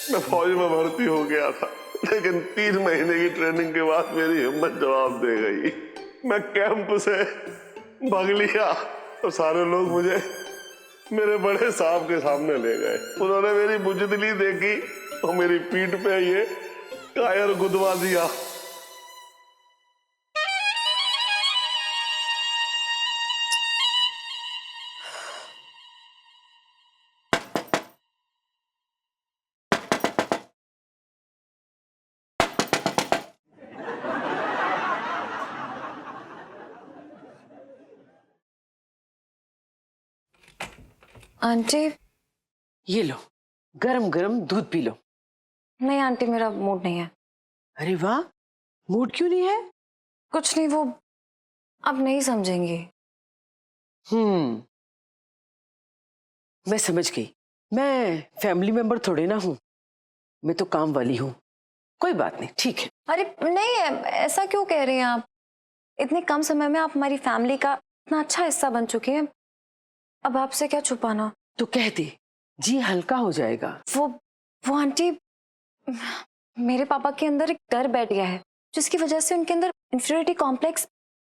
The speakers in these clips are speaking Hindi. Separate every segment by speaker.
Speaker 1: मैं फौज में भर्ती हो गया था, लेकिन 3 महीने की ट्रेनिंग के बाद मेरी हिम्मत जवाब दे गई। मैं कैंप से भाग लिया तो सारे लोग मुझे मेरे बड़े साहब के सामने ले गए। उन्होंने मेरी बुजदिली देखी और मेरी पीठ पे ये कायर गुदवा दिया।
Speaker 2: आंटी,
Speaker 3: ये लो, गरम गरम दूध पी लो।
Speaker 2: नहीं आंटी, मेरा मूड नहीं है।
Speaker 3: अरे वाह, मूड क्यों नहीं है?
Speaker 2: कुछ नहीं, वो अब नहीं समझेंगी।
Speaker 3: मैं समझ गई। मैं फैमिली मेंबर थोड़े ना हूँ, मैं तो काम वाली हूँ। कोई बात नहीं, ठीक है।
Speaker 2: अरे नहीं, ऐसा क्यों कह रही हैं आप? इतने कम समय में आप हमारी फैमिली का इतना अच्छा हिस्सा बन चुके हैं, अब आपसे क्या छुपाना।
Speaker 3: तो कह दे, जी हल्का हो जाएगा।
Speaker 2: वो आंटी, मेरे पापा के अंदर एक डर बैठ गया है, जिसकी वजह से उनके अंदर इंफीरियरिटी कॉम्प्लेक्स,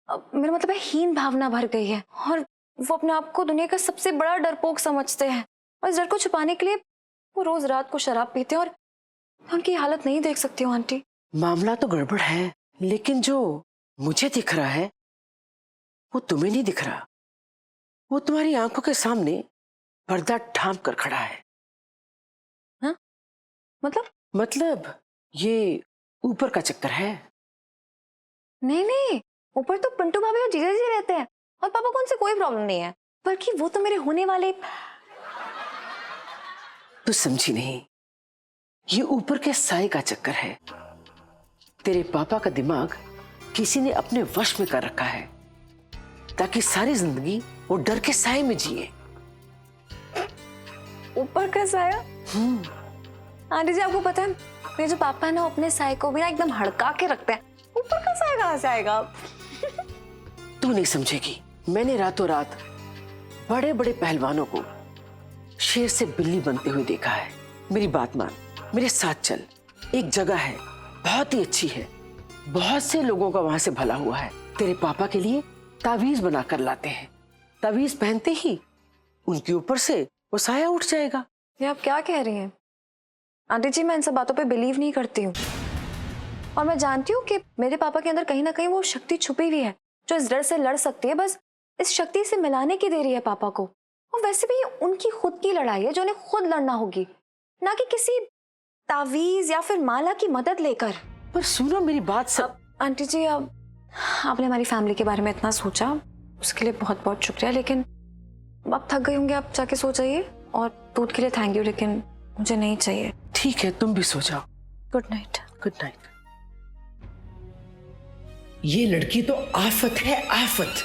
Speaker 2: मेरा मतलब है हीन भावना भर गई है, और वो अपने आप को दुनिया का सबसे बड़ा डरपोक समझते हैं। और इस डर को छुपाने के लिए वो रोज रात को शराब पीते हैं, और मैं उनकी हालत नहीं देख सकती हूँ आंटी।
Speaker 3: मामला तो गड़बड़ है, लेकिन जो मुझे दिख रहा है वो तुम्हें नहीं दिख रहा। वो तुम्हारी आंखों के सामने पर्दा ढांप कर खड़ा है।
Speaker 2: हाँ? मतलब
Speaker 3: ये ऊपर का चक्कर है।
Speaker 2: नहीं नहीं, ऊपर तो पिंटू भाभी और जीजा जी रहते हैं, और पापा को उनसे कोई प्रॉब्लम नहीं है, बल्कि वो तो मेरे होने वाले।
Speaker 3: तू समझी नहीं, ये ऊपर के साए का चक्कर है। तेरे पापा का दिमाग किसी ने अपने वश में कर रखा है, ताकि सारी जिंदगी वो डर के साए में जिए।
Speaker 2: ऊपर का साया? आंटी जी, आपको पता है मेरे जो पापा है ना, अपने साए को भी ना एकदम हड़का के रखते हैं। ऊपर का साया कहाँ से आएगा?
Speaker 3: तू नहीं समझेगी। मैंने रातों रात बड़े बड़े पहलवानों को शेर से बिल्ली बनते हुए देखा है। मेरी बात मान, मेरे साथ चल। एक जगह है, बहुत ही अच्छी है, बहुत से लोगों का वहां से भला हुआ है। तेरे पापा के लिए तावीज बनाकर लाते हैं। तावीज पहनते ही उनके ऊपर से वो साया उठ जाएगा।
Speaker 2: ये आप क्या कह रही हैं आंटी जी? मैं इन सब बातों पे बिलीव नहीं करती हूँ, और मैं जानती हूँ कि मेरे पापा के अंदर कहीं ना कहीं वो शक्ति छुपी हुई है, जो इस डर से लड़ सकती है। बस इस शक्ति से मिलाने की देरी है पापा को। और वैसे भी ये उनकी खुद की लड़ाई है, जो उन्हें खुद लड़ना होगी, ना कि किसी तावीज या फिर माला की मदद लेकर।
Speaker 3: पर सुनो मेरी बात सब।
Speaker 2: आंटी जी, अब आपने हमारी फैमिली के बारे में इतना सोचा, उसके लिए बहुत बहुत शुक्रिया, लेकिन अब थक गई होंगे, आप जाके सो जाइए। और दूध के लिए थैंक यू, लेकिन मुझे नहीं चाहिए।
Speaker 3: ठीक है, तुम भी सो जाओ।
Speaker 2: Good night.
Speaker 3: Good night.
Speaker 4: ये लड़की तो आफत है, आफत।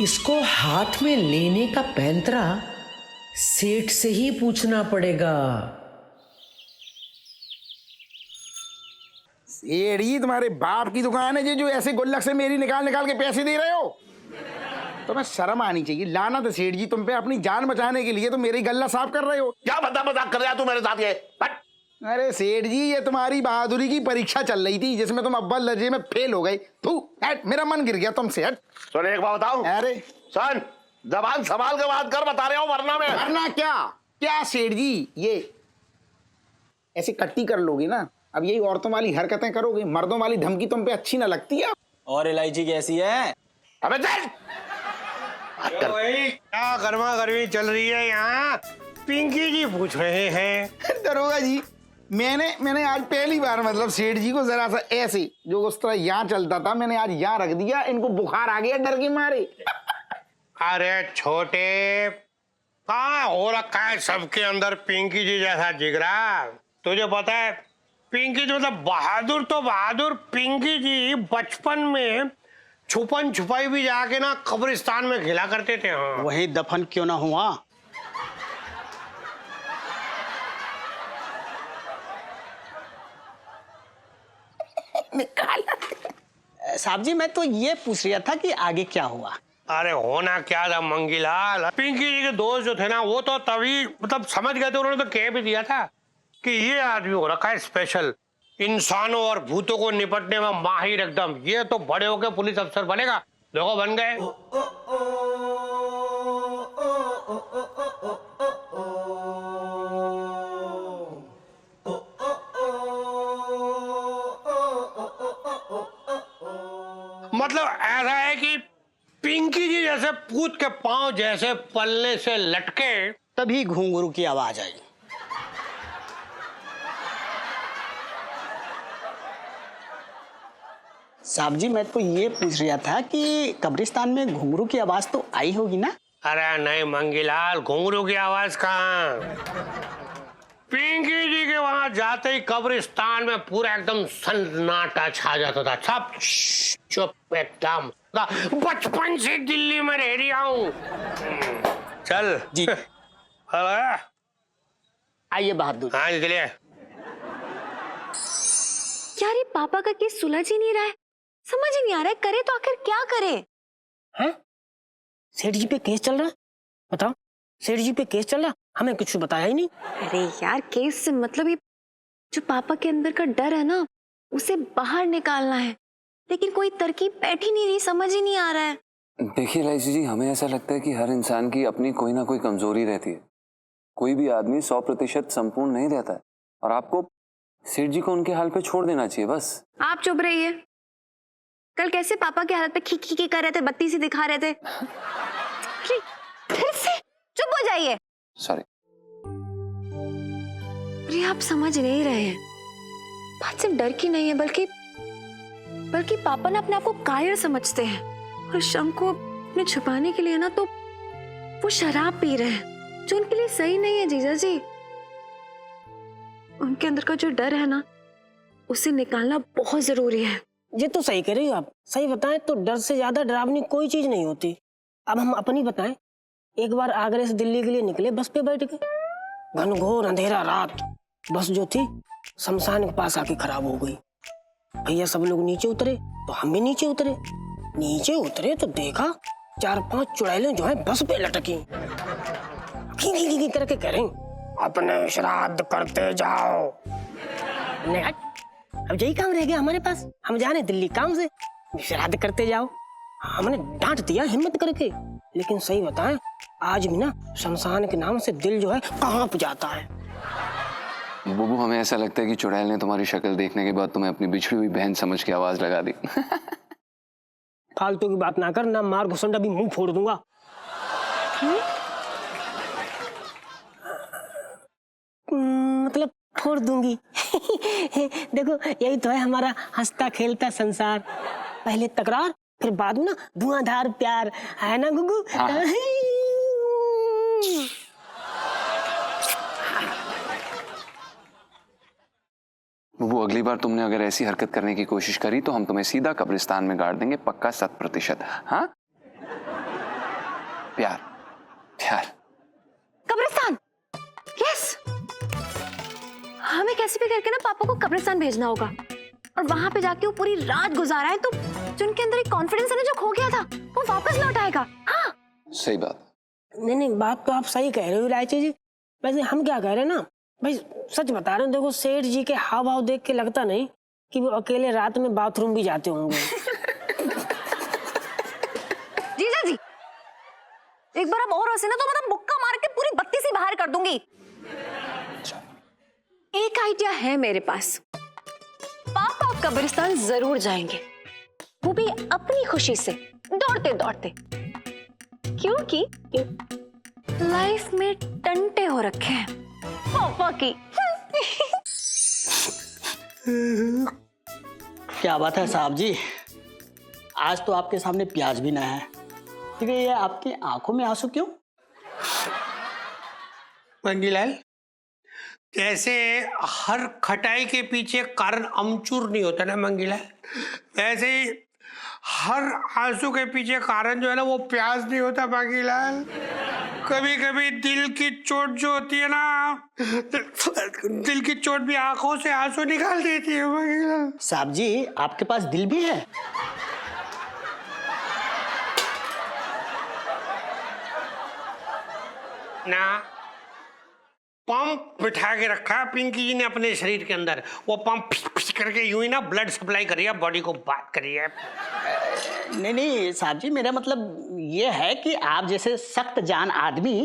Speaker 4: इसको हाथ में लेने का पैंतरा सेठ से ही पूछना पड़ेगा।
Speaker 5: सेठ जी, तुम्हारे बाप की दुकान है जो ऐसे गुल्लक से मेरी निकाल निकाल के पैसे दे रहे हो? तुम्हें शर्म आनी चाहिए। लानत है सेठ जी तुम पे, अपनी जान बचाने के लिए तो मेरी गल्ला साफ कर रहे हो।
Speaker 1: क्या बता मजाक कर रहा तू मेरे साथ? ये
Speaker 5: अरे सेठ जी, ये तुम्हारी बहादुरी की परीक्षा चल रही थी, जिसमें तुम अव्वल दर्जे में फेल हो गए। तू हट, मेरा मन गिर गया तुमसे। हट।
Speaker 1: सुन, एक बात बताऊं?
Speaker 5: अरे
Speaker 1: सुन, जबान संभाल के बात कर, बता रहे हो, वरना मैं।
Speaker 5: वरना क्या? क्या सेठ जी, ये ऐसी कट्टी कर लोगे ना, अब यही औरतों वाली हरकतें करोगे, मर्दों वाली धमकी तुम पे अच्छी ना लगती है।
Speaker 6: और इलायची कैसी है?
Speaker 1: अबे चल।
Speaker 7: क्या गर्मा गर्मी चल रही है यहाँ? पिंकी जी पूछ रहे हैं।
Speaker 5: दरोगा जी, मैंने आज पहली बार मतलब सेठ जी को जरा सा ऐसे जो उस तरह यहाँ चलता था, मैंने आज यहाँ रख दिया। इनको बुखार आ गया डर के मारे।
Speaker 7: अरे छोटे, कहाँ हो रखा है सबके अंदर पिंकी जी जैसा जिगरा? तुझे पता है पिंकी जी मतलब बहादुर तो बहादुर। पिंकी जी बचपन में छुपन छुपाई भी जाके ना कब्रिस्तान में खेला करते थे। हाँ,
Speaker 6: वही दफन क्यों ना हुआ? साहब जी, मैं तो ये पूछ रहा था कि आगे क्या हुआ?
Speaker 7: अरे होना क्या था मंगीलाल, पिंकी जी के दोस्त जो थे ना, वो तो तभी मतलब समझ गए थे, उन्होंने तो कह भी दिया था कि ये आदमी हो रखा है स्पेशल, इंसानों और भूतों को निपटने में माहिर एकदम। ये तो बड़े होके पुलिस अफसर बनेगा। देखो बन गए। मतलब ऐसा है कि पिंकी जी जैसे पूत के पांव जैसे पल्ले से लटके
Speaker 6: तभी घुंघरू की आवाज आई। साहब जी मैं तो ये पूछ रहा था कि कब्रिस्तान में घुंघरू की आवाज तो आई होगी ना?
Speaker 7: अरे नहीं मंगीलाल, घुंघरू की आवाज कहाँ। पिंकी जी के वहां जाते ही कब्रिस्तान में पूरा एकदम सन्नाटा छा जाता था। सब चुप एकदम। बचपन से दिल्ली में रह रहा हूँ। चल
Speaker 6: जी।
Speaker 7: हेलो।
Speaker 6: आइए बहादुर।
Speaker 7: हाँ चलिए।
Speaker 2: यार ये पापा का केस सुलझ ही नहीं रहा है, समझ ही नहीं आ रहा है करे तो आखिर क्या करे।
Speaker 8: हैं? सेठ जी पे केस चल रहा है? बताओ, सेठ जी पे केस चल रहा, हमें कुछ बताया ही नहीं।
Speaker 2: अरे यार केस से मतलब ये जो पापा के अंदर का डर है ना उसे बाहर निकालना है, लेकिन कोई तरकीब बैठ ही नहीं रही, समझ ही नहीं आ रहा है।
Speaker 9: देखिए राइसी जी, हमें ऐसा लगता है कि हर इंसान की अपनी कोई ना कोई कमजोरी रहती है। कोई भी आदमी 100% संपूर्ण नहीं रहता है और आपको सेठ जी को उनके हाल पे छोड़ देना चाहिए बस।
Speaker 2: आप चुप रहिए। कल कैसे पापा की हालत पे खी खी कर रहे थे, बत्ती सी दिखा रहे थे। फिर से चुप हो जाइए।
Speaker 9: सॉरी।
Speaker 2: अरे आप समझ नहीं रहे हैं, बात सिर्फ डर की नहीं है बल्कि पापा ना अपने आप को कायर समझते हैं और शम को अपने छुपाने के लिए ना तो वो शराब पी रहे हैं जो उनके लिए सही नहीं है। जीजा जी उनके अंदर का जो डर है ना उसे निकालना बहुत जरूरी है।
Speaker 8: ये तो सही कह रही हो आप। सही बताएं तो डर से ज्यादा डरावनी कोई चीज नहीं होती। अब हम अपनी बताएं, एक बार आगरे से दिल्ली के लिए निकले, बस पे बैठ गए। घनघोर अंधेरा रात, बस जो थी शमशान के पास आके खराब हो गई। भैया सब लोग नीचे उतरे तो हम भी नीचे उतरे। नीचे उतरे तो देखा 4-5 चुड़ैलें जो है बस पे लटकी, की करके कह रही, अपने श्राद्ध करते जाओ। अब यही काम रह गया हमारे पास, हम जा रहे दिल्ली काम से, श्राद्ध करते जाओ। हमने डांट दिया हिम्मत करके, लेकिन सही बताएं आज भी ना शमशान के नाम से दिल जो है कांप जाता है।
Speaker 9: बुबू, हमें ऐसा लगता है कि चुड़ैल ने तुम्हारी शक्ल देखने के बाद तुम्हें अपनी बिछड़ी हुई बहन समझ के आवाज लगा दी।
Speaker 8: फालतू की बात ना कर, ना मार घुसंडा भी मुंह फोड़ दूंगा। मतलब फोड़ दूंगी। देखो यही तो है हमारा हंसता खेलता संसार, पहले तकरार फिर बाद में ना धुआंधार प्यार, है ना गुगू? हाँ।
Speaker 9: बुबू, अगली बार तुमने अगर ऐसी हरकत करने की कोशिश करी तो हम तुम्हें सीधा कब्रिस्तान में गाड़ देंगे, पक्का 100%। हाँ? प्यार प्यार।
Speaker 2: कब्रिस्तान, यस। हमें कैसे भी करके ना पापा को कब्रिस्तान भेजना होगा और वहां पे जाके वो पूरी रात गुजारा है तो जो उनके अंदर एक कॉन्फिडेंस है ना जो खो गया था वो वापस लौट आएगा। हाँ
Speaker 9: सही बात।
Speaker 8: नहीं, बात तो आप सही कह रहे हो रायची जी। वैसे हम क्या कह रहे हैं ना भाई, सच बता रहे हो। देखो सेठ जी के हाव भाव देख के लगता नहीं कि वो अकेले रात में बाथरूम भी जाते होंगे।
Speaker 2: जीजा जी एक बार अब और हंसे ना तो मतलब मुक्का मार के पूरी बत्ती सी बाहर कर दूंगी। एक आइडिया है मेरे पास, पापा कब्रिस्तान जरूर जाएंगे, वो भी अपनी खुशी से दौड़ते दौड़ते, क्योंकि लाइफ में टंटे हो रखे हैं पापा की।
Speaker 6: क्या बात है साहब जी, आज तो आपके सामने प्याज भी ना है, लेकिन ये आपकी आंखों में आंसू क्यों?
Speaker 7: मंगीलाल, जैसे हर खटाई के पीछे कारण अमचूर नहीं होता ना मंगीलाल, वैसे ही हर आंसू के पीछे कारण जो है ना वो प्याज नहीं होता मंगीलाल। कभी कभी दिल की चोट जो होती है ना, दिल की चोट भी आंखों से आंसू निकाल देती है मंगीलाल।
Speaker 6: साहब जी आपके पास दिल भी है?
Speaker 7: ना, पंप बिठा के रखा है पिंकी जी ने अपने शरीर के अंदर। वो पंप फिस फिस करके यूं ही ना ब्लड सप्लाई कर रही है, बॉडी को बात कर रही है।
Speaker 6: नहीं साहब जी, मेरा मतलब ये है कि आप जैसे सख्त जान आदमी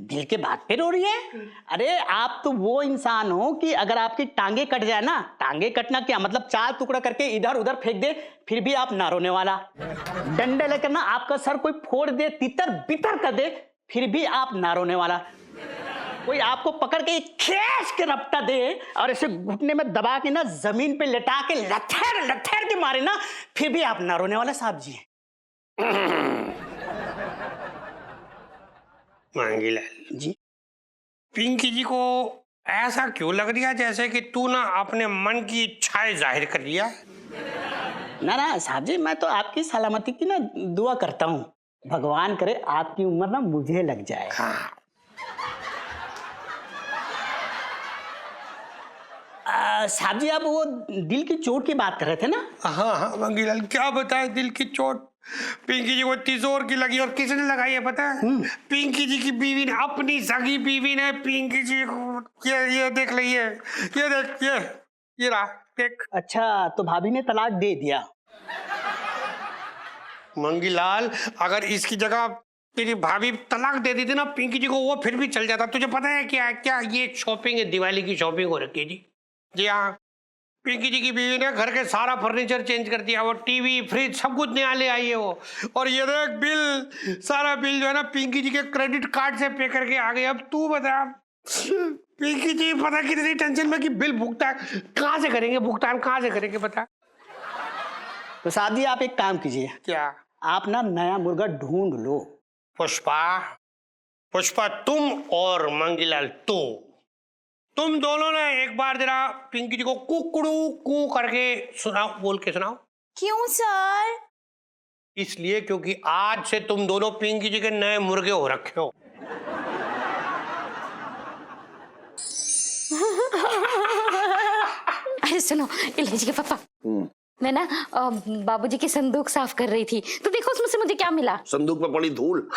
Speaker 6: दिल के बात पे रो रही है। अरे आप तो वो इंसान हो कि अगर आपकी टांगे कट जाए ना, टांगे कटना क्या मतलब 4 टुकड़ा करके इधर उधर फेंक दे, फिर भी आप ना रोने वाला। डंडा लेकर ना आपका सर कोई फोड़ दे, तितर बितर कर दे, फिर भी आप ना रोने वाला। कोई आपको पकड़ के खींच के रपटा दे और ऐसे घुटने में दबा के ना जमीन पे लेटा के लथेर लथेर के मारे ना, फिर भी आप ना रोने वाला साहब जी।
Speaker 7: मांगीलाल
Speaker 6: जी
Speaker 7: पिंकी जी को ऐसा क्यों लग रहा है जैसे कि तू ना अपने मन की इच्छाएं जाहिर कर दिया?
Speaker 6: ना साहब जी, मैं तो आपकी सलामती की ना दुआ करता हूँ। भगवान करे आपकी उम्र ना मुझे लग जाए।
Speaker 7: हाँ।
Speaker 6: साहब जी, आप वो दिल की चोट की बात कर रहे थे ना?
Speaker 7: हाँ मांगीलाल, क्या बताए दिल की चोट। पिंकी जी को तिजोर की लगी और किसने लगाई है पता है? पिंकी जी की बीवी ने, अपनी सगी बीवी ने पिंकी जी को। ये देख ली है, ये देख, ये रहा देख।
Speaker 6: अच्छा, तो भाभी ने तलाक दे दिया?
Speaker 7: मंगीलाल, अगर इसकी जगह तेरी भाभी तलाक दे दी थी ना पिंकी जी को, वो फिर भी चल जाता। तुझे पता है क्या ये शॉपिंग है, दिवाली की शॉपिंग हो रखी है जी। जी हाँ, पिंकी जी की बीवी ने घर के सारा फर्नीचर चेंज कर दिया, वो टीवी फ्रिज सब कुछ नया ले आई है वो। और ये देख बिल, सारा बिल जो है ना पिंकी जी के क्रेडिट कार्ड से पे करके आ गई। अब तू बता, पिंकी जी पता कितनी टेंशन में कि बिल भुगतान कहाँ से करेंगे, भुगतान कहाँ से करेंगे बता।
Speaker 6: तो साहब जी, आप एक काम कीजिए,
Speaker 7: क्या?
Speaker 6: आप ना नया मुर्गा ढूंढ लो।
Speaker 7: पुष्पा तुम और मंगीलाल तुम दोनों ने एक बार जरा पिंकी जी को कुकड़ू कू करके सुनाओ, बोल के सुनाओ।
Speaker 2: क्यों सर?
Speaker 7: इसलिए क्योंकि आज से तुम दोनों पिंकी जी के नए मुर्गे हो रखे हो।
Speaker 10: अरे सुनो, ये लीजिए पापा, मैं ना बाबूजी की संदूक साफ कर रही थी, तो देखो उसमें से मुझे क्या मिला।
Speaker 1: संदूक में पड़ी धूल।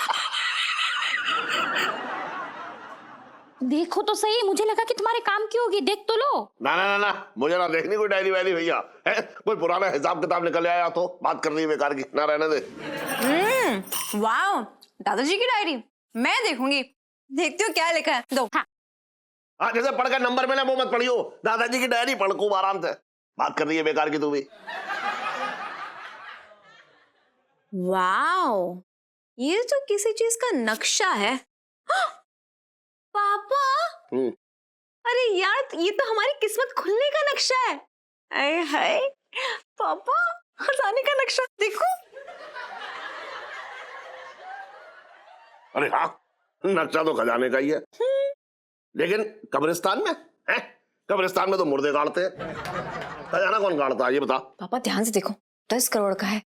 Speaker 10: देखो तो सही, मुझे लगा कि तुम्हारे काम की होगी, देख तो लो।
Speaker 1: ना मुझे ना देखनी कोई डायरी वायरी भैया, है कोई पुराना हिसाब किताब निकल आया तो बात कर रही है बेकार की, ना रहने दे।
Speaker 2: वाह, दादाजी की डायरी मैं देखूंगी। देखती हूँ क्या लिखा है, दो।
Speaker 1: हाँ, जैसे पढ़कर नंबर में ना वो मत पढ़ियो, दादाजी की डायरी पढ़ खूब आराम से। बात कर रही है बेकार की तू भी।
Speaker 2: वाह, ये तो किसी चीज का नक्शा है। पापा, अरे यार, ये तो हमारी किस्मत खुलने का नक्शा है। अरे हाय पापा, खजाने का नक्शा देखो।
Speaker 1: अरे हाँ, नक्शा तो खजाने का ही है, लेकिन कब्रिस्तान में है? कब्रिस्तान में तो मुर्दे गाड़ते हैं, खजाना कौन गाड़ता है ये बता।
Speaker 2: पापा ध्यान से देखो, 10 करोड़ का है।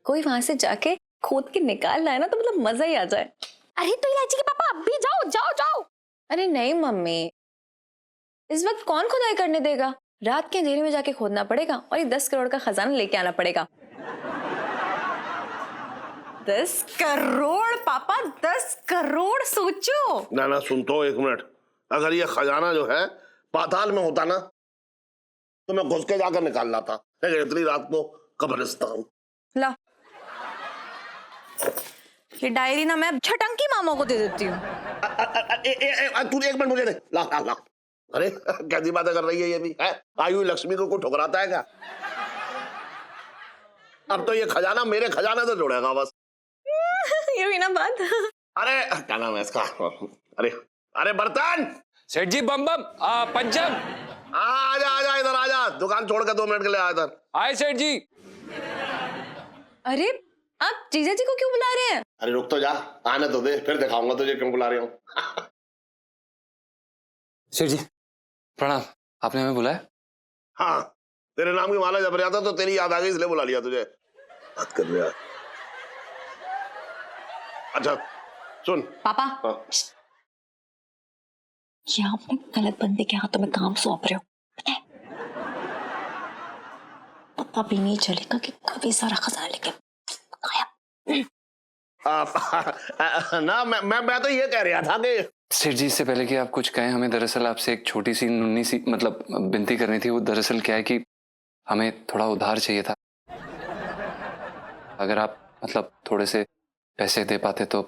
Speaker 2: कोई वहां से जाके खोद के निकाल लाए ना तो मतलब मजा ही आ जाए।
Speaker 10: अरे तो इलायची के पापा, अभी जाओ।
Speaker 2: अरे नहीं मम्मी, इस वक्त कौन खुदाई करने देगा? रात के अंधेरे में जाके खोदना पड़ेगा और ये 10 करोड़ का खजाना लेके आना पड़ेगा। 10 करोड़ पापा, 10 करोड़, सोचो।
Speaker 1: ना सुन तो एक मिनट, अगर ये खजाना जो है पाताल में होता ना तो मैं घुस के जाकर निकाल लाता, लेकिन इतनी रात को कब्रिस्तान।
Speaker 2: ला, ये डायरी ना मैं छटंकी मामा को दे देती हूँ।
Speaker 1: तू एक मिनट मुझे दे। ला। अरे कैसी बातें कर रही है ये भी, है? आयु लक्ष्मी को कोई ठुकराता है क्या? अब तो ये खजाना मेरे खजाने से जुड़ेगा बस।
Speaker 2: ये भी ना बात।
Speaker 1: अरे क्या नाम है इसका? अरे बर्तन।
Speaker 9: सेठ जी, बम पंचम।
Speaker 1: आजा इधर आजा, दुकान छोड़ के 2 मिनट के लिए आया इधर।
Speaker 9: आए सेठ जी।
Speaker 2: अरे आप जीजा जी को क्यों बुला रहे हैं?
Speaker 1: अरे रुक तो जा, आने तो दे, फिर दिखाऊंगा तुझे क्यों बुला रही हूँ।
Speaker 9: सेठ जी प्रणाम, आपने हमें बुलाया?
Speaker 1: हाँ, तेरे नाम की माला जब रहा था तो तेरी याद आ गई इसलिए बुला लिया तुझे। बात कर लिया। अच्छा सुन
Speaker 2: पापा,
Speaker 1: हाँ।
Speaker 2: क्या अपने गलत बंदे के हाथों में काम सौंप रहे हो? पता भी नहीं चलेगा कि कभी सारा खजाना लेके गायब।
Speaker 1: ना मैं तो ये कह रहा था कि
Speaker 9: सेठ जी, इससे पहले कि आप कुछ कहें, हमें दरअसल आपसे एक छोटी सी नुन्नी सी मतलब विनती करनी थी। वो दरअसल क्या है कि हमें थोड़ा उधार चाहिए था। अगर आप मतलब थोड़े से पैसे दे पाते तो।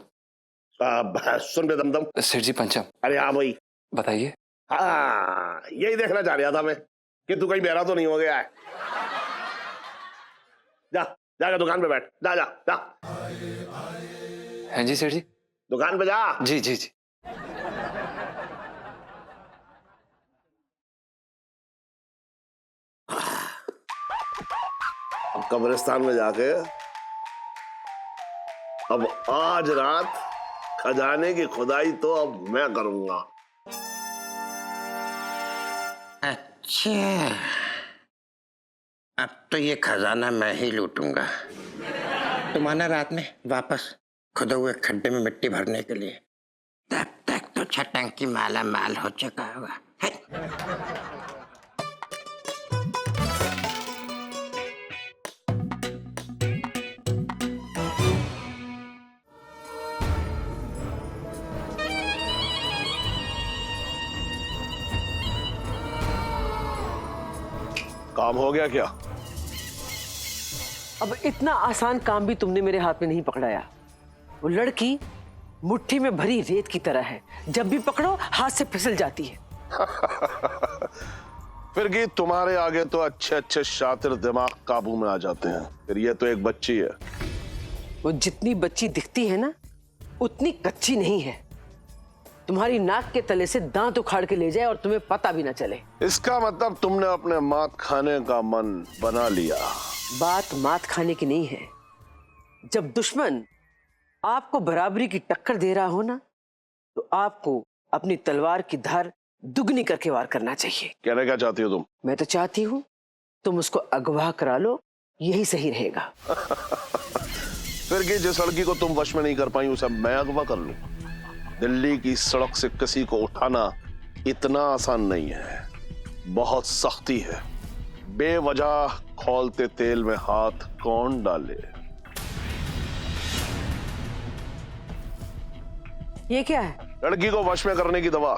Speaker 1: सुन बे दमदम।
Speaker 9: सेठ जी पंचम।
Speaker 1: अरे हाँ भाई
Speaker 9: बताइए।
Speaker 1: हाँ, यही देखना चाह रहा था मैं कि तू कहीं बहरा तो नहीं हो गया है। जा जाकर दुकान पे बैठ, जा जा जा।
Speaker 9: हैं जी सेठ जी?
Speaker 1: दुकान पे जा।
Speaker 9: जी जी जी।
Speaker 1: अब कब्रिस्तान में जाके अब आज रात खजाने की खुदाई तो अब मैं करूंगा।
Speaker 11: अच्छा, अब तो ये खजाना मैं ही लूटूंगा। तुम आना रात में वापस खुदे हुए खड्डे में मिट्टी भरने के लिए। तब तक तो छटंकी माला माल हो चुका होगा।
Speaker 1: काम हो गया क्या?
Speaker 3: अब इतना आसान काम भी तुमने मेरे हाथ में नहीं पकड़ाया। वो लड़की मुट्ठी में भरी रेत की तरह है, जब भी पकड़ो हाथ से फिसल जाती है।
Speaker 1: फिर कि तुम्हारे आगे तो अच्छे अच्छे शातिर दिमाग काबू में आ जाते हैं। फिर ये तो एक बच्ची है।
Speaker 3: वो जितनी बच्ची दिखती है ना, उतनी कच्ची नहीं है। तुम्हारी नाक के तले से दांत उखाड़ के ले जाए और तुम्हें पता भी ना चले।
Speaker 1: इसका मतलब तुमने अपने मात खाने का मन बना लिया।
Speaker 3: बात मात खाने की नहीं है। जब दुश्मन आपको बराबरी की टक्कर दे रहा हो ना, तो आपको अपनी तलवार की धार दुगनी करके वार करना चाहिए।
Speaker 1: कहना क्या चाहती हो तुम?
Speaker 3: मैं तो चाहती हूँ तुम उसको अगवा करा लो, यही सही रहेगा।
Speaker 1: फिर कि जिस लड़की को तुम वश में नहीं कर पाई उसे मैं अगवा कर लूं? दिल्ली की सड़क से किसी को उठाना इतना आसान नहीं है, बहुत सख्ती है। बेवजह खौलते तेल में हाथ कौन डाले?
Speaker 3: ये क्या है?
Speaker 1: लड़की को वश में करने की दवा,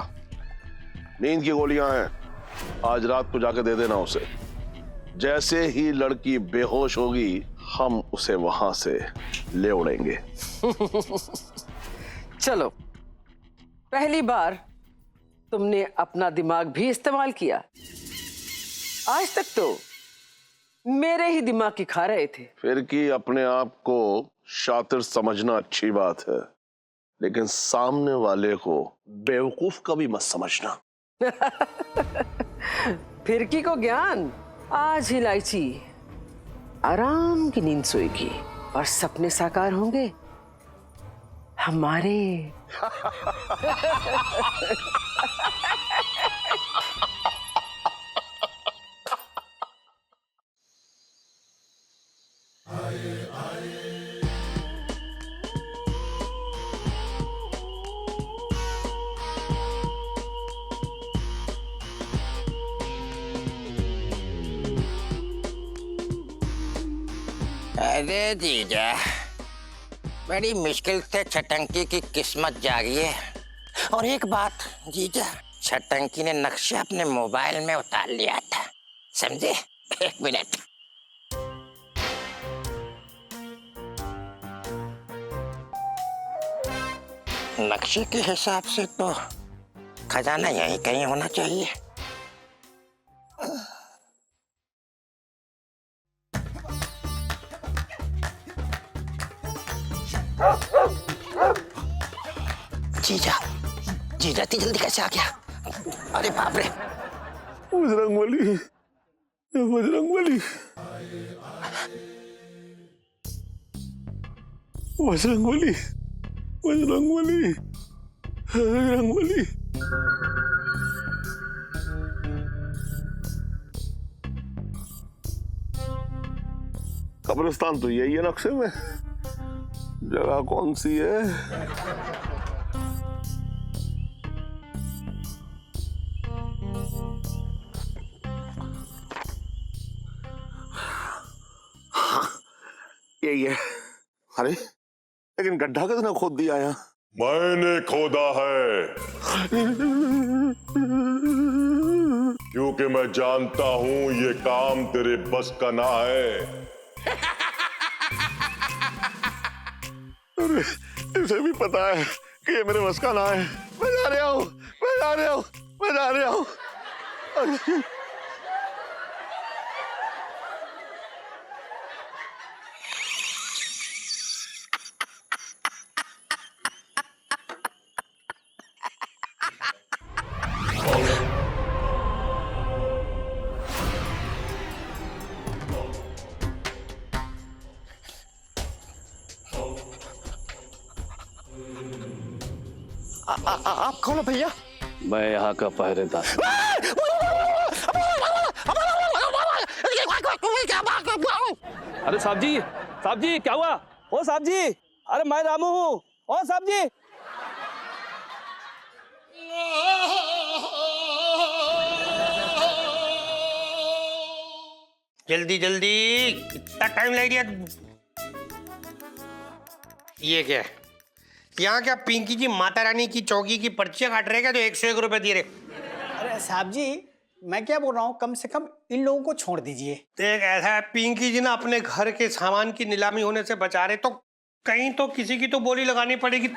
Speaker 1: नींद की गोलियां हैं। आज रात को जाके दे देना उसे। जैसे ही लड़की बेहोश होगी, हम उसे वहां से ले उड़ेंगे।
Speaker 3: चलो, पहली बार तुमने अपना दिमाग भी इस्तेमाल किया। आज तक तो मेरे ही दिमाग की खा रहे थे।
Speaker 1: फिर कि अपने आप को शातिर समझना अच्छी बात है, लेकिन सामने वाले को बेवकूफ कभी मत समझना।
Speaker 3: फिरकी को ज्ञान, आज ही इलायची आराम की नींद सोएगी और सपने साकार होंगे हमारे।
Speaker 11: अरे जीजा, बड़ी मुश्किल से छटंकी की किस्मत जागी है। और एक बात जीजा, छटंकी ने नक्शा अपने मोबाइल में उतार लिया था, समझे? एक मिनट। नक्शे के हिसाब से तो खजाना यहीं कहीं होना चाहिए। जीजा, जीजा इतनी जल्दी कैसे आ गया? अरे बाप रे!
Speaker 1: बजरंगबली, बजरंगबली, बजरंगबली, बजरंगबली, बजरंगबली। कब्रिस्तान तो यही है नक्शे में, जगह कौन सी है? यही है। अरे लेकिन गड्ढा किसने खोद दिया यहाँ?
Speaker 12: मैंने खोदा है, क्योंकि मैं जानता हूं ये काम तेरे बस का ना है।
Speaker 1: अरे इसे भी पता है कि ये मेरे बस का ना है। मैं जा रहा हूँ, मैं जा रहा हूँ, मैं जा रहा हूँ।
Speaker 5: आप कौन हो भैया?
Speaker 9: मैं यहाँ का पहरेदार।
Speaker 13: अरे साहब जी क्या हुआ? ओ साहब जी, अरे मैं रामू हूँ। ओ साहब जी,
Speaker 7: जल्दी जल्दी, कितना टाइम लग गया? ये क्या है? यहाँ क्या पिंकी जी माता रानी की चौकी की पर्चियां काट रहे हैं क्या जो 101 रुपए दे रहे?
Speaker 6: अरे साहब जी, मैं क्या बोल रहा हूँ, कम से कम इन लोगों को छोड़ दीजिए।
Speaker 7: देख ऐसा है, पिंकी जी ना अपने घर के सामान की नीलामी होने से बचा रहे, तो कहीं तो किसी की तो बोली लगानी पड़ेगी।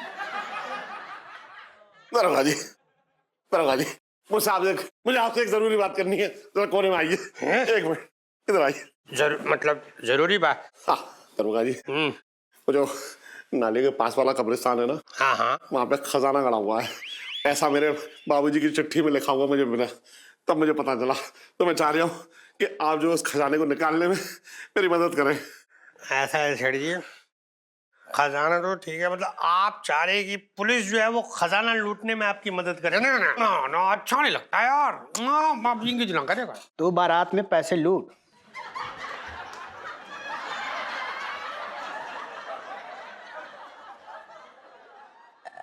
Speaker 1: दरोगा जी, मुझे आपसे एक जरूरी बात करनी है। तो कोने में आइए, एक मिनट इधर आइए।
Speaker 7: मतलब जरूरी बात?
Speaker 1: हाँ दरोगा जी, वो जो नाले के पास वाला कब्रिस्तान है ना,
Speaker 7: हाँ हाँ,
Speaker 1: वहाँ पे खजाना गड़ा हुआ है। ऐसा मेरे बाबूजी की चिट्ठी में लिखा हुआ मुझे मिला, तब मुझे पता चला। तो मैं चाह रहा हूँ कि आप जो उस खजाने को निकालने में मेरी मदद करें।
Speaker 7: ऐसा है सेठ जी, खजाना तो ठीक है, मतलब आप चाह रहे कि पुलिस जो है वो खजाना लूटने में आपकी मदद करे? ना ना ना ना, अच्छा नहीं लगता यार। आप पिंकी जी ना करेगा
Speaker 6: तो बारात में पैसे लूट।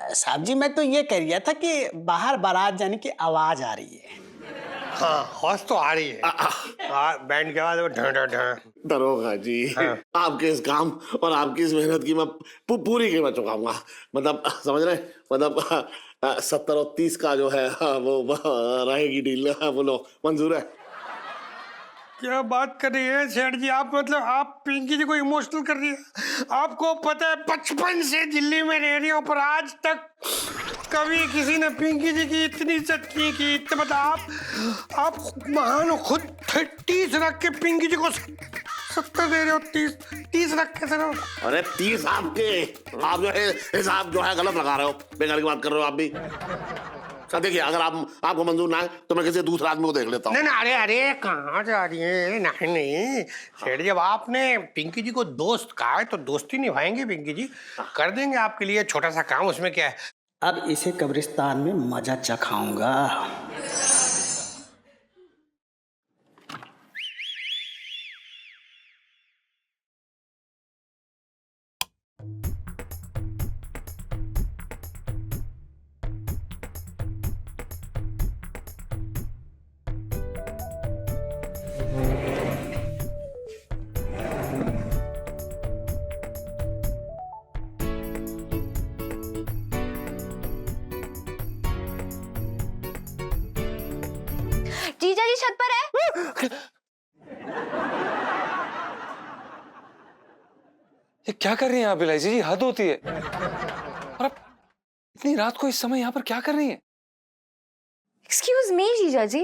Speaker 6: साहब जी, मैं तो ये कह रहा था कि बाहर बारात जाने की आवाज आ रही है।
Speaker 7: हाँ, हौस तो आ रही है। बैंड के बाद वो ढं ढं ढं।
Speaker 1: दरोगा जी, आपके इस काम और आपकी इस मेहनत की मैं पूरी कीमत चुकाऊंगा। मतलब समझ रहे, मतलब 70 और 30 का जो है वो रहेगी डील। बोलो मंजूर है?
Speaker 7: क्या बात कर रही है सेठ जी आप? मतलब आप पिंकी जी को इमोशनल कर रही है। आपको पता है 55 से दिल्ली में रह रही हूँ, पर आज तक कभी किसी ने पिंकी जी की इतनी इज्जत नहीं की। तो मतलब आप महान हो खुद। 30 रख के पिंकी जी को 70 दे रहे हो। 30 रख के सर।
Speaker 1: अरे 30 आपके, आप जो है हिसाब जो है गलत लगा रहे हो, बेकार की बात कर रहे हो आप भी। देखिए, अगर आपको मंजूर ना है तो मैं किसी दूसरे आदमी को देख लेता हूँ।
Speaker 7: नहीं, अरे कहाँ जा रही है? नहीं सेठ जी, जब आपने पिंकी जी को दोस्त कहा है तो दोस्ती निभाएंगे पिंकी जी। कर देंगे आपके लिए छोटा सा काम, उसमें क्या है।
Speaker 6: अब इसे कब्रिस्तान में मजा चखाऊंगा।
Speaker 2: जीजा जी छत पर है।
Speaker 9: ये क्या कर रही हैं आप इलायची जी? हद होती है। और आप इतनी रात को इस समय यहाँ पर क्या कर रही हैं?
Speaker 2: एक्सक्यूज मी जीजा जी,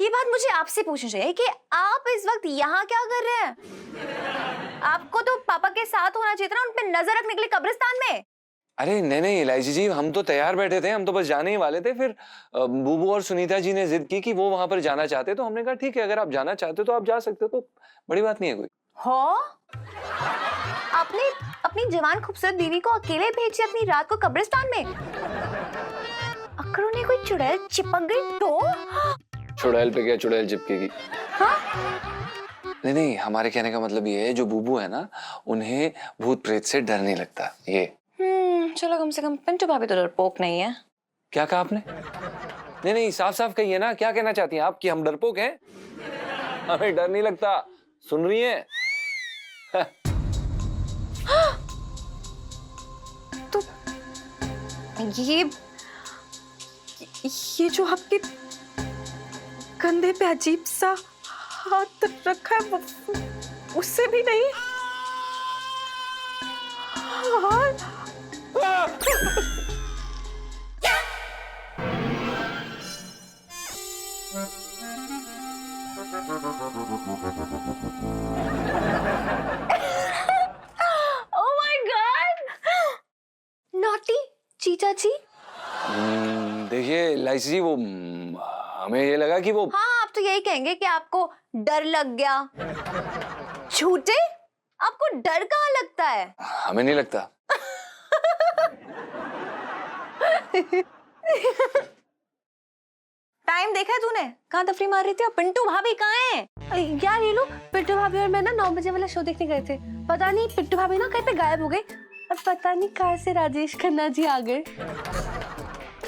Speaker 2: ये बात मुझे आपसे पूछनी चाहिए कि आप इस वक्त यहाँ क्या कर रहे हैं? आपको तो पापा के साथ होना चाहिए था ना, उन पे नजर रखने के लिए कब्रिस्तान में।
Speaker 9: अरे नहीं इलायची जी, हम तो तैयार बैठे थे, हम तो बस जाने ही वाले थे। फिर बूबू और सुनीता जी ने जिद की कि वो वहां पर जाना चाहते, तो हमने कहा ठीक है, अगर आप जाना चाहते तो आप जा सकते हो, तो बड़ी बात नहीं है कोई।
Speaker 2: हो, आपने अपनी जवान खूबसूरत बीवी को अकेले भेजी अपनी रात को कब्रिस्तान में? अगर उन्हें कोई चुड़ैल चिपक गई तो?
Speaker 9: चुड़ैल पे क्या चुड़ैल चिपकेगी?
Speaker 2: हाँ?
Speaker 9: नहीं, हमारे कहने का मतलब ये है, जो बूबू है ना, उन्हें भूत प्रेत से डर नहीं लगता। ये
Speaker 2: चलो, कम से कम पिंटू भाभी तो डरपोक नहीं है।
Speaker 9: क्या कहा आपने? नहीं, साफ कहिए ना, क्या कहना चाहती हैं आप? कि हम डरपोक हैं? हमें डर नहीं लगता। सुन रही हैं?
Speaker 2: तो ये जो आपके कंधे पे अजीब सा हाथ रखा है उससे भी नहीं। Oh my God! Naughty चीचा जी।
Speaker 9: देखिए इलायची जी, वो हमें ये लगा कि वो
Speaker 2: हाँ, आप तो यही कहेंगे कि आपको डर लग गया। झूठे, आपको डर कहाँ लगता है?
Speaker 9: हमें नहीं लगता।
Speaker 2: टाइम देखा है तूने? कहाँ तफरी मार रही थी? और पिंटू भाभी कहाँ हैं? यार ये लोग पिंटू भाभी और मैं ना 9 बजे वाला शो देखने गए थे। पता नहीं पिंटू भाभी ना कहीं पे गायब हो गए और पता नहीं कहाँ से राजेश खन्ना जी आ गए।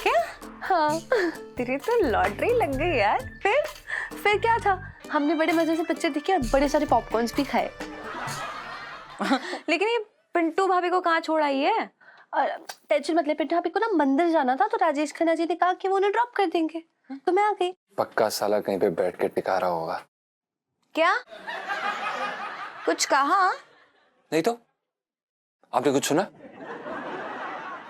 Speaker 2: क्या? हाँ, तेरी तो लॉटरी लग गई यार। फिर क्या था? हमने बड़े मजे से पिक्चर देखी और बड़े सारे पॉपकॉर्न्स भी खाए। लेकिन ये पिंटू भाभी को कहाँ छोड़ आई है? टेंशन मत ले, पिंटू भाभी को ना मंदिर जाना था तो राजेश खन्ना जी ने कहा कि वो उन्हें ड्रॉप कर देंगे, तो मैं आ गई।
Speaker 9: पक्का साला कहीं पे बैठ के टिका रहा होगा।
Speaker 2: क्या? कुछ कहा?
Speaker 9: नहीं तो आपने कुछ सुना?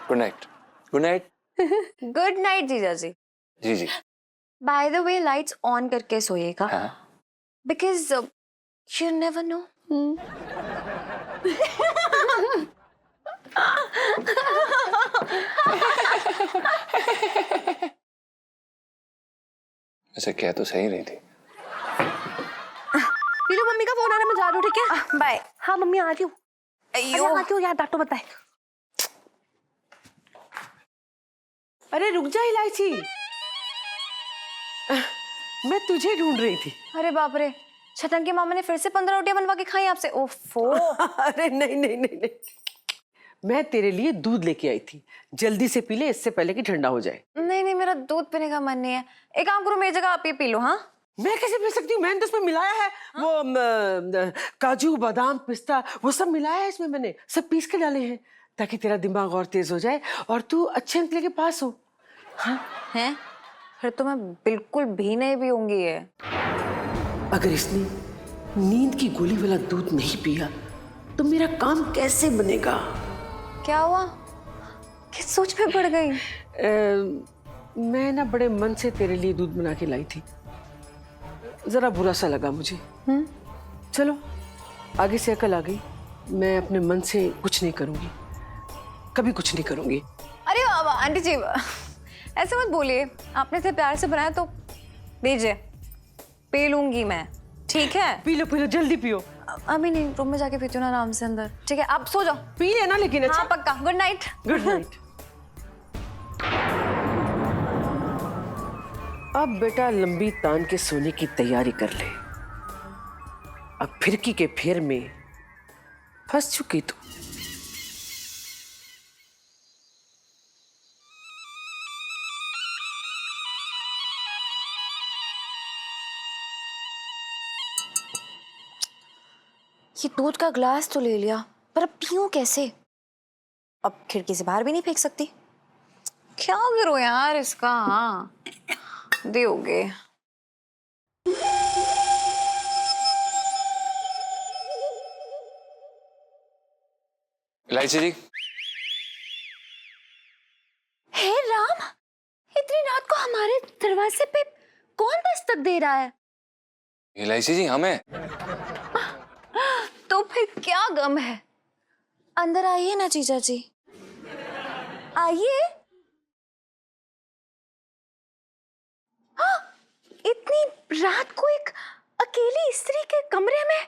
Speaker 9: Good night. Good night.
Speaker 2: Good night जीजा जी।
Speaker 9: जी जी।
Speaker 2: By the way lights on करके सोइएगा, बिकॉज यू नेवर नो।
Speaker 9: ऐसे कह तो सही रही थी।
Speaker 2: पीलू, मम्मी का फोन आ रहा है, मैं जा रही हूँ, ठीक है? बाय। हाँ मम्मी आ रही हूँ। अयो आती हूँ यार, डांटो बताए।
Speaker 3: अरे रुक जा इलायची, मैं तुझे ढूंढ रही थी।
Speaker 2: अरे बाप रे, छतंगी मामा ने फिर से 15 रोटियां बनवा के खाई आपसे? ओफो।
Speaker 3: अरे नहीं नहीं नहीं नहीं, मैं तेरे लिए दूध लेके आई थी, जल्दी से पी ले इससे पहले कि ठंडा हो जाए।
Speaker 2: नहीं नहीं, मेरा दूध पीने का मन नहीं है। एक काम करो, मेरी जगह आप ये पी लो। हाँ,
Speaker 3: मैं कैसे पी सकती हूँ? मैंने तो इसमें मिलाया है। हाँ? वो काजू बादाम पिस्ता वो सब मिलाया है इसमें, मैंने सब पीस के डाले हैं ताकि तेरा दिमाग और तेज हो जाए और तू अच्छे अंक लेके पास हो। हाँ
Speaker 2: हैं? फिर तो मैं बिल्कुल भी नहीं पीऊंगी ये।
Speaker 3: अगर इसने नींद की गोली वाला दूध नहीं पिया तो मेरा काम कैसे बनेगा?
Speaker 2: क्या हुआ? किस सोच में पड़ गई?
Speaker 3: मैं ना बड़े मन से तेरे लिए दूध बना के लाई थी, जरा बुरा सा लगा मुझे। चलो आगे से अकल आ गई, मैं अपने मन से कुछ नहीं करूंगी, कभी कुछ नहीं करूंगी।
Speaker 2: अरे आंटी जी ऐसे मत बोलिए, आपने इतने प्यार से बनाया तो दीजिए, पी लूंगी मैं, ठीक है?
Speaker 3: पी लो जल्दी पियो।
Speaker 2: अभी नहीं, रूम में जाके पीती हूँ ना आराम से अंदर, ठीक है? आप सो जाओ।
Speaker 3: पी लेना लेकिन। अच्छा
Speaker 2: हाँ पक्का। Good night.
Speaker 3: Good night. अब बेटा लंबी तान के सोने की तैयारी कर ले, अब फिरकी के फेर में फंस चुकी तू।
Speaker 2: ये दूध का ग्लास तो ले लिया, पर अब पीऊं कैसे? अब खिड़की से बाहर भी नहीं फेंक सकती। क्या करूं यार इसका? हाँ दोगे।
Speaker 9: इलायची जी।
Speaker 2: हे राम, इतनी रात को हमारे दरवाजे पे कौन दस्तक दे रहा है?
Speaker 9: इलायची जी हमें।
Speaker 2: तो फिर क्या गम है? अंदर आइए ना जीजा जी, आइए। इतनी रात को एक अकेली स्त्री के कमरे में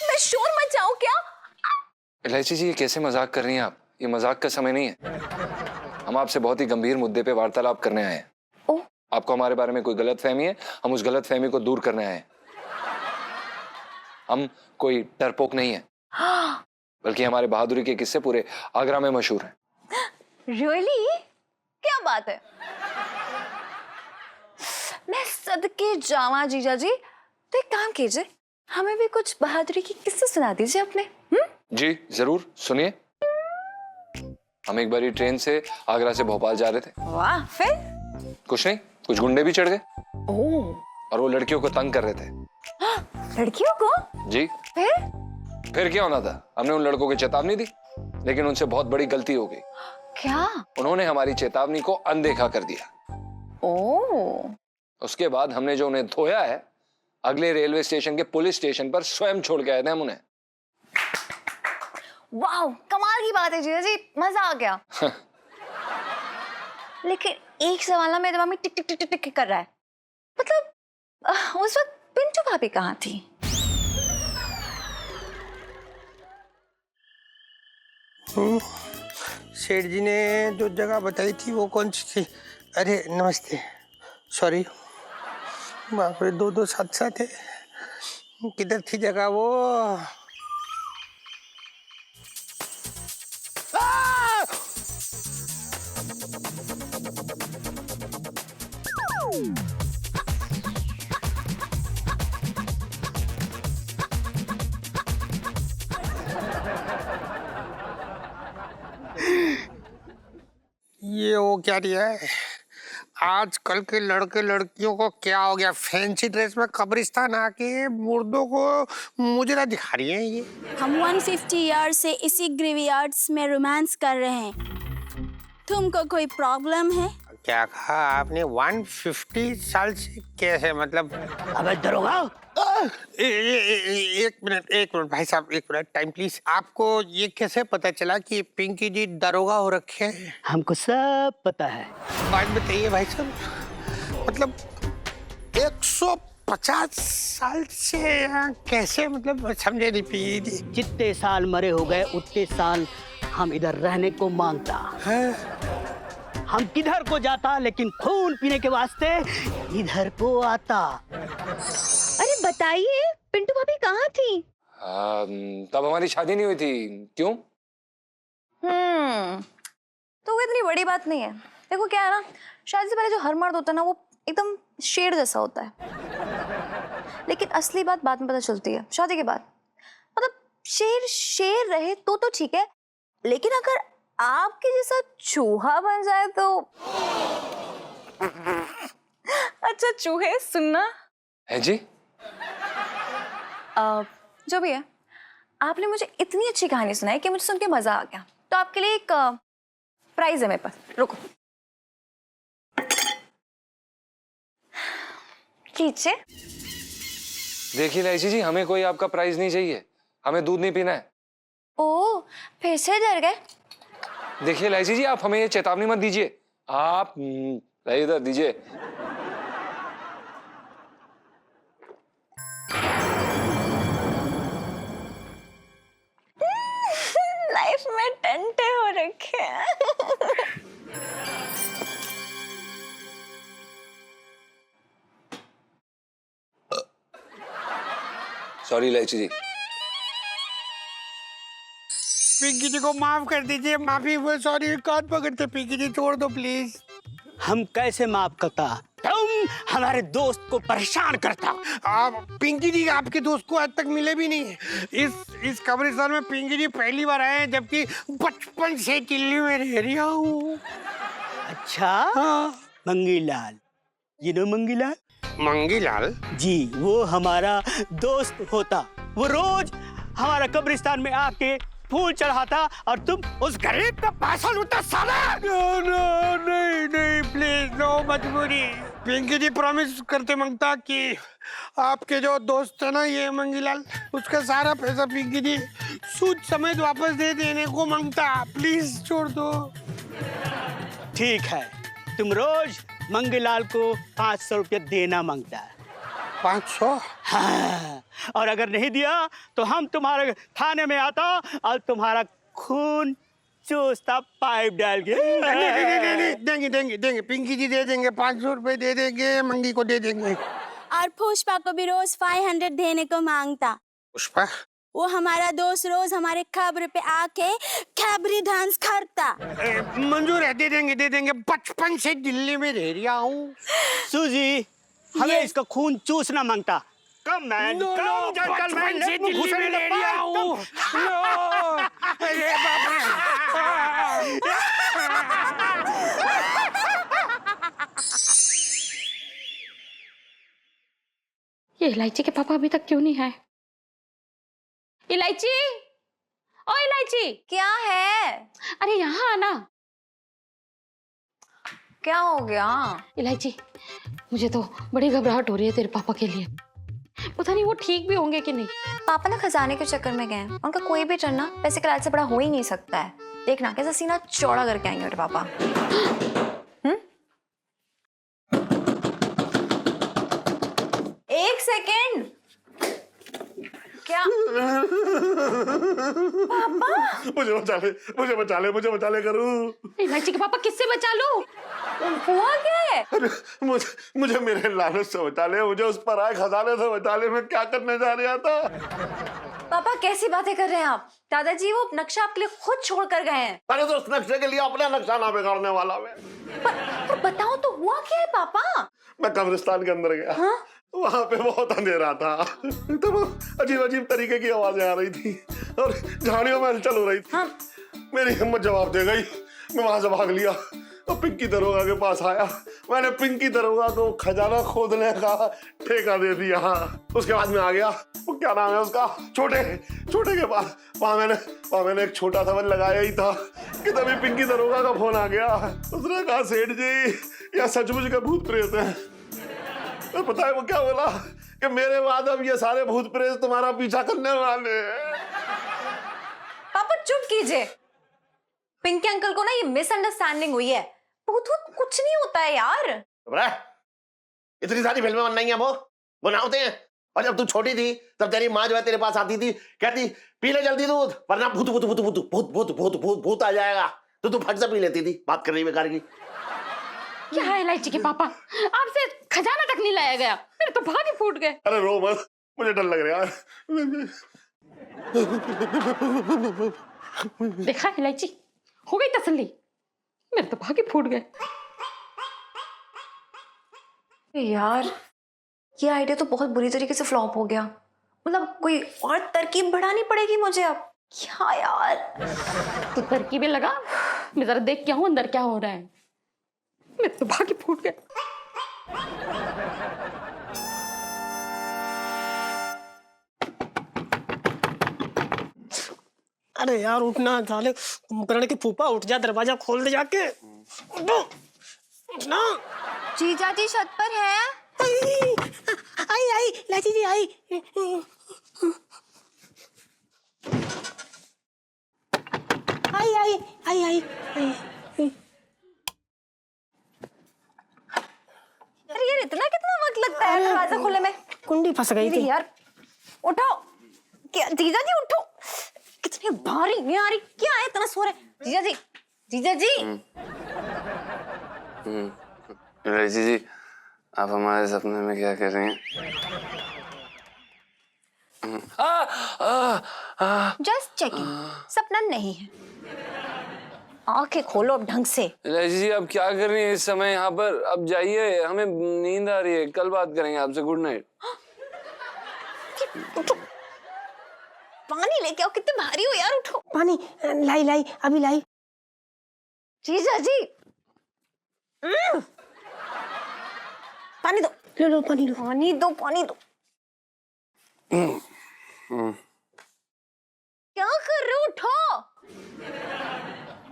Speaker 2: मैं शोर मचाऊं क्या?
Speaker 9: इलायची जी ये कैसे मजाक कर रही हैं आप? ये मजाक का समय नहीं है। हम आपसे बहुत ही गंभीर मुद्दे पे वार्तालाप करने आए हैं।
Speaker 2: ओह,
Speaker 9: आपको हमारे बारे में कोई गलतफहमी है, हम उस गलतफहमी को दूर करने आए हैं। हम कोई डरपोक नहीं है, बल्कि हमारे बहादुरी के किस्से पूरे आगरा में मशहूर हैं।
Speaker 2: रियली? क्या बात है? मैं सदके जावा जीजा जी, तो एक काम कीजिए, हमें भी कुछ बहादुरी की किस्से सुना दीजिए अपने।
Speaker 9: जी जरूर सुनिए। हम एक बारी ट्रेन से आगरा से भोपाल जा रहे थे।
Speaker 2: वाह, फिर?
Speaker 9: कुछ नहीं, कुछ गुंडे भी चढ़ गए
Speaker 2: ओह,
Speaker 9: और वो लड़कियों को तंग कर रहे थे।
Speaker 2: लड़कियों को?
Speaker 9: जी। फिर क्या होना था, हमने उन लड़कों को चेतावनी दी, लेकिन उनसे बहुत बड़ी गलती हो गई।
Speaker 2: क्या?
Speaker 9: उन्होंने हमारी चेतावनी को अनदेखा कर दिया।
Speaker 2: ओह।
Speaker 9: उसके बाद हमने जो उन्हें धोया है, अगले रेलवे स्टेशन के पुलिस स्टेशन पर स्वयं छोड़ के आए थे हम उन्हें।
Speaker 2: वाह, कमाल की बात है जीजा जी, मजा आ गया। लेकिन एक सवाल ना मेरे दिमाग में टिक टिक टिक टिक टिक कर रहा है। मतलब उस वक्त पिंटू भाभी कहाँ थी?
Speaker 7: सेठ जी ने जो जगह बताई थी वो कौन सी थी? अरे नमस्ते, सॉरी। बाप रे, दो साथ साथ है। किधर थी जगह वो? ये वो क्या दिया है? आजकल के लड़के लड़कियों को क्या हो गया? फैंसी ड्रेस में कब्रिस्तान आके मुर्दों को मुजरा दिखा रही है ये।
Speaker 14: हम 150 ईयर से इसी ग्रेवयार्ड्स में रोमांस कर रहे हैं। तुमको कोई प्रॉब्लम है?
Speaker 7: क्या कहा आपने? 150 साल से कैसे मतलब?
Speaker 6: अबे दरोगा,
Speaker 7: एक मिनट भाई साहब, एक मिनट टाइम प्लीज। आपको ये कैसे पता चला कि पिंकी जी दरोगा हो रखे हैं?
Speaker 6: हमको सब पता है।
Speaker 7: बात बताइए भाई साहब, मतलब 150 साल से यहाँ कैसे, मतलब समझे नहीं पिंकी जी।
Speaker 6: जितने साल मरे हो गए उतने साल हम इधर रहने को मांगता
Speaker 7: हाँ?
Speaker 6: हम किधर को जाता, लेकिन खून पीने के वास्ते इधर को आता।
Speaker 2: अरे बताइए, पिंटू भाभी कहाँ थी?
Speaker 9: तब हमारी शादी नहीं हुई थी। क्यों?
Speaker 2: तो वो इतनी बड़ी बात नहीं है। देखो क्या है ना, शादी से पहले जो हर मर्द होता है ना, वो एकदम शेर जैसा होता है। लेकिन असली बात बाद में पता चलती है, शादी के बाद। मतलब शेर शेर रहे तो ठीक है, लेकिन अगर आपके जैसा चूहा बन जाए तो अच्छा चूहे सुनना
Speaker 9: है जी।
Speaker 2: जो भी है, आपने मुझे इतनी अच्छी कहानी सुनाई कि मुझे सुन के मजा आ गया। तो आपके लिए एक प्राइज है मेरे पास, रुको खींचे।
Speaker 9: देखिए लाइची जी, हमें कोई आपका प्राइज नहीं चाहिए, हमें दूध नहीं पीना है।
Speaker 2: ओ, फिर से डर गए?
Speaker 9: देखिए लाइची जी, आप हमें ये चेतावनी मत दीजिए। आप इधर दीजिए।
Speaker 2: लाइफ में टंटे हो रखे हैं।
Speaker 9: सॉरी लाइची जी।
Speaker 7: पिंकी जी को माफ कर दीजिए। माफी, वो सॉरी कान पकड़ते। पिंकी जी छोड़ दो प्लीज।
Speaker 6: हम कैसे माफ करता? तुम हमारे दोस्त को परेशान करता।
Speaker 7: आप पिंकी जी आपके दोस्त को आज तक मिले भी नहीं। इस कब्रिस्तान में पिंकी जी पहली बार आए हैं, जबकि बचपन से दिल्ली में रह रही हूँ।
Speaker 6: अच्छा?
Speaker 7: हाँ।
Speaker 6: Mangilal, you know Mangilal?
Speaker 7: मंगीलाल
Speaker 6: जी, वो हमारा दोस्त होता। वो रोज हमारा कब्रिस्तान में आके फूल चढ़ाता और तुम उस गरीब का पैसा लूटा साला।
Speaker 7: नहीं प्लीज, नो, मजबूरी। पिंकी जी प्रॉमिस करते मांगता कि आपके जो दोस्त है ना ये मंगीलाल, उसका सारा पैसा पिंकी जी सूद समेत वापस दे देने को मांगता। प्लीज छोड़ दो।
Speaker 6: ठीक है, तुम रोज मंगीलाल को 500 रुपया देना मांगता है।
Speaker 7: 500?
Speaker 6: हाँ, और अगर नहीं दिया तो हम तुम्हारे थाने में आता और तुम्हारा खून चूसता पाइप डाल के।
Speaker 7: नहीं, देंगे पिंकी जी दे देंगे। 500 रुपए दे देंगे, मंगी को दे देंगे।
Speaker 14: और पुष्पा को भी रोज 500 देने को मांगता।
Speaker 7: पुष्पा?
Speaker 14: वो हमारा दोस्त रोज हमारे खबर पे आके खबरी डांस करता।
Speaker 7: मंजूर है, दे देंगे। बचपन से दिल्ली में रह रहा हूँ।
Speaker 6: सूजी, हमें इसका खून चूसना मांगता।
Speaker 7: कम मैन,
Speaker 13: नो नो,
Speaker 7: कम जेंटलमैन,
Speaker 13: बचपन से
Speaker 7: लेट मी
Speaker 13: दिल्ली
Speaker 7: घुस
Speaker 13: में ले लिया हूँ। नो, अरे
Speaker 10: ये इलायची के पापा अभी तक क्यों नहीं आए? इलायची, ओ इलायची,
Speaker 2: क्या है?
Speaker 10: अरे यहाँ आना।
Speaker 2: क्या हो गया?
Speaker 10: इलायची, मुझे तो बड़ी घबराहट हो रही है तेरे पापा के लिए। पता नहीं वो ठीक भी होंगे कि नहीं।
Speaker 2: पापा ना खजाने के चक्कर में गए हैं। उनका कोई भी टर्न ना वैसे कराल से बड़ा हो ही नहीं सकता है। देखना कैसा सीना चौड़ा करके आएंगे मेरे पापा। एक सेकेंड। क्या? पापा
Speaker 1: मुझे बचा ले, मुझे बचा ले, मुझे बचा ले करूँ।
Speaker 10: इलायची के पापा किससे बचा लूं?
Speaker 2: हुआ क्या है?
Speaker 1: अरे मुझे मेरे लालच से बचा ले, मुझे उस पर आए खजाने से बचा ले। मैं क्या करने जा रहा था?
Speaker 2: पापा कैसी बातें कर रहे हैं आप? दादाजी वो नक्शा आपके लिए खुद छोड़ कर गए हैं।
Speaker 1: अरे तो उस नक्शे के लिए अपना नक्शा ना बिगाड़ने वाला मैं।
Speaker 2: पर बताओ तो हुआ क्या है पापा?
Speaker 1: मैं कब्रिस्तान के अंदर गया।
Speaker 2: हाँ?
Speaker 1: वहां पे बहुत अंधेरा था, तो अजीब अजीब तरीके की आवाजें आ रही थी और झाड़ियों में हलचल हो रही थी।
Speaker 2: हाँ?
Speaker 1: मेरी हिम्मत जवाब दे गई। मैं वहां से भाग लिया और पिंकी दरोगा के पास आया। मैंने पिंकी दरोगा को खजाना खोदने का ठेका दे दिया। उसके बाद में आ गया, वो क्या नाम है उसका, छोटे के पास। वहां मैंने एक छोटा सा बल लगाया ही था कि तभी पिंकी दरोगा का फोन आ गया। उसने कहा सेठ जी यह सचमुच के भूत प्रेत है। तो पता है वो क्या बोला कि मेरे बाद अब ये सारे भूत प्रेत तुम्हारा पीछा करने वाले हैं।
Speaker 2: पापा चुप कीजिए। पिंकी अंकल को ना ये मिसअंडरस्टैंडिंग हुई है। भूत कुछ नहीं होता है यार।
Speaker 1: इतनी सारी फिल्में बनाई हैं वो बनाते हैं। और जब तू छोटी थी तब तेरी माँ जो है तेरे पास आती थी, कहती पी ले जल्दी दूध वरना भूत भूत भूत भूत भूत भूत भूत भूत भूत आ जाएगा। तो तू फट से पी लेती थी। बात कर रही बेकार की।
Speaker 10: क्या है इलायची के पापा, आपसे खजाना तक नहीं लाया गया। मेरे तो भाग ही फूट गए।
Speaker 1: अरे रो मत, मुझे डर लग रहा है।
Speaker 10: देखा इलायची, हो गई तसल्ली। मेरे तो भाग ही फूट गए।
Speaker 2: यार ये आइडिया तो बहुत बुरी तरीके से फ्लॉप हो गया। मतलब कोई और तरकीब बढ़ानी पड़ेगी मुझे अब। क्या यार?
Speaker 10: तो तरकीबें लगा, मैं जरा देख क्या हूं अंदर क्या हो रहा है। मेरे तो भाग ही फूट गए।
Speaker 8: अरे यार उठना साले, कुंभकर्ण की फूफा उठ जा, दरवाजा खोल दे जाके। उठो, उठना।
Speaker 2: जीजा जी छत पर है।
Speaker 8: आई लाची जी आई। आई।
Speaker 2: अरे यार इतना कितना वक्त लगता है दरवाजा खोलने में?
Speaker 8: कुंडी फंस गई थी
Speaker 2: यार। उठो, क्या जीजा जी उठो। कितनी भारी नहीं आ रही, क्या है इतना सो रहे? जीजा जी
Speaker 9: इलायची जी, आप हमारे सपने में क्या कर रही हैं?
Speaker 2: जस्ट चेकिंग, सपना नहीं है। आंखें खोलो अब ढंग से।
Speaker 9: इलायची जी आप क्या कर रही हैं इस समय यहाँ पर? अब जाइए, हमें नींद आ रही है। कल बात करेंगे आपसे। Good night.
Speaker 2: उठो, पानी लेके आओ। कितने भारी हो यार, उठो।
Speaker 8: पानी लाई अभी लाई।
Speaker 2: जीजा जी पानी दो।
Speaker 8: लो पानी लो।
Speaker 2: पानी दो। क्या कर रहे हो? उठो।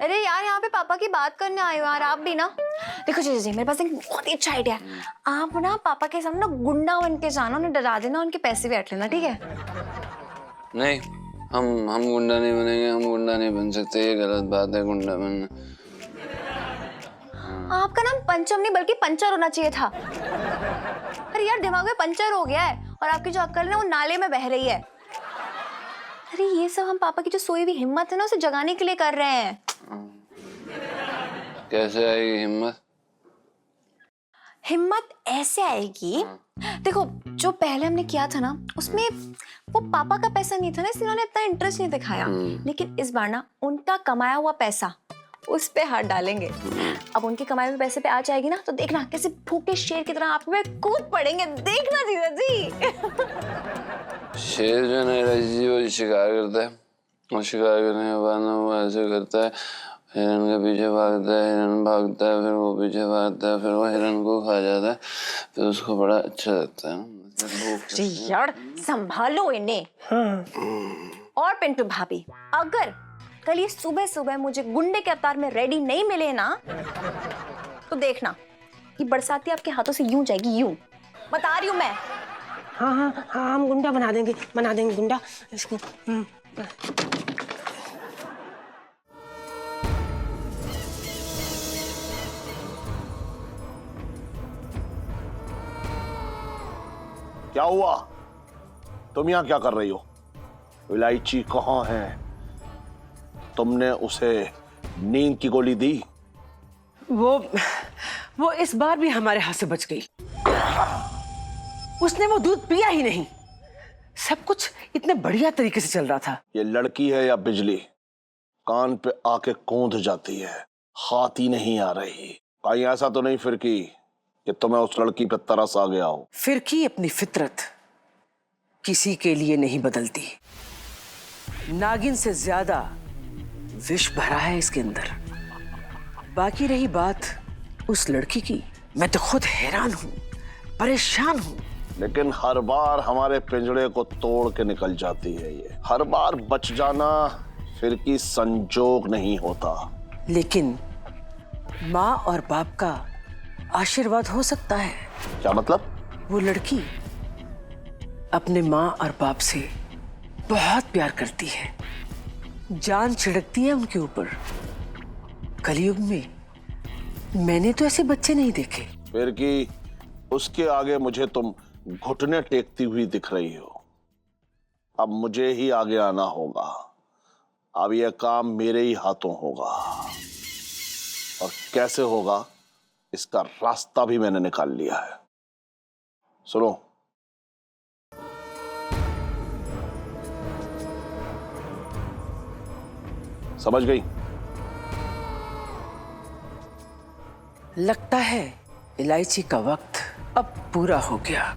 Speaker 2: अरे यार यहाँ पे पापा की बात करने आए हो यार आप भी ना। देखो जीजा जी, मेरे पास एक बहुत ही अच्छा आइडिया है। आप ना पापा के सामने ना गुंडा बन के जाना, उन्हें डरा देना, उनके पैसे भी हट लेना, ठीक है?
Speaker 9: नहीं, हम गुंडा नहीं बनेंगे। हम गुंडा नहीं बन सकते, ये गलत बात है गुंडा बनना।
Speaker 2: आपका नाम पंचम नहीं बल्कि पंचर होना चाहिए था। अरे यार दिमाग में पंचर हो गया है और आपकी जो अक्ल है वो नाले में बह रही है। अरे ये सब हम पापा की जो सोई हुई हिम्मत है ना उसे जगाने के लिए कर रहे हैं।
Speaker 9: कैसे आएगी हिम्मत?
Speaker 2: हिम्मत ऐसे आएगी, देखो जो पहले हमने किया था ना उसमें वो पापा का पैसा नहीं था ना, इसलिए उन्होंने इतना इंटरेस्ट नहीं दिखाया। लेकिन इस बार ना उनका कमाया हुआ पैसा उस पे हाथ डालेंगे। अब उनकी कमाई में पैसे पे आ जाएगी ना तो देखना कैसे भूखे शेर की तरह आप पे कूद पड़ेंगे, देखना जीजा जी।
Speaker 9: शेर जो है रजी वो शिकार करता है और शिकार करने के बाद ना वो ऐसे करता है, हिरन के पीछे भागता है, हिरन भागता है, फिर वो पीछे भागता है, फिर वो हिरन को खा जाता है, फिर उसको बड़ा अच्छा लगता है ना।
Speaker 2: यार संभालो इन्हें। और पिंटू भाभी, अगर कल ये सुबह सुबह मुझे गुंडे के अवतार में रेडी नहीं मिले ना तो देखना ये बरसाती आपके हाथों से यूं जाएगी, यूं बता रही हूं मैं।
Speaker 8: हाँ हाँ हाँ, हम गुंडा बना देंगे गुंडा इसको।
Speaker 1: क्या हुआ? तुम यहाँ क्या कर रही हो? इलायची कहाँ है? तुमने उसे नींद की गोली दी?
Speaker 3: वो इस बार भी हमारे हाथ से बच गई। उसने वो दूध पिया ही नहीं। सब कुछ इतने बढ़िया तरीके से चल रहा था।
Speaker 1: ये लड़की है या बिजली? कान पे आके कूंध जाती है, हाथ ही नहीं आ रही। कहीं ऐसा तो नहीं फिर कि तुम्हें उस लड़की पे तरस आ गया हो?
Speaker 3: फिरकी अपनी फितरत किसी के लिए नहीं बदलती। नागिन से ज्यादा विष भरा है इसके अंदर। बाकी रही बात उस लड़की की, मैं तो खुद हैरान हूं, परेशान हूं।
Speaker 1: लेकिन हर बार हमारे पिंजड़े को तोड़ के निकल जाती है ये। हर बार बच जाना फिर की संजोग नहीं होता।
Speaker 3: लेकिन माँ और बाप का आशीर्वाद हो सकता है।
Speaker 1: क्या मतलब?
Speaker 3: वो लड़की अपने माँ और बाप से बहुत प्यार करती है, जान छिड़कती है उनके ऊपर। कलयुग में मैंने तो ऐसे बच्चे नहीं देखे।
Speaker 1: फिर कि उसके आगे मुझे तुम घुटने टेकती हुई दिख रही हो। अब मुझे ही आगे आना होगा। अब यह काम मेरे ही हाथों होगा, और कैसे होगा इसका रास्ता भी मैंने निकाल लिया है। सुनो, समझ गई?
Speaker 3: लगता है इलायची का वक्त अब पूरा हो गया।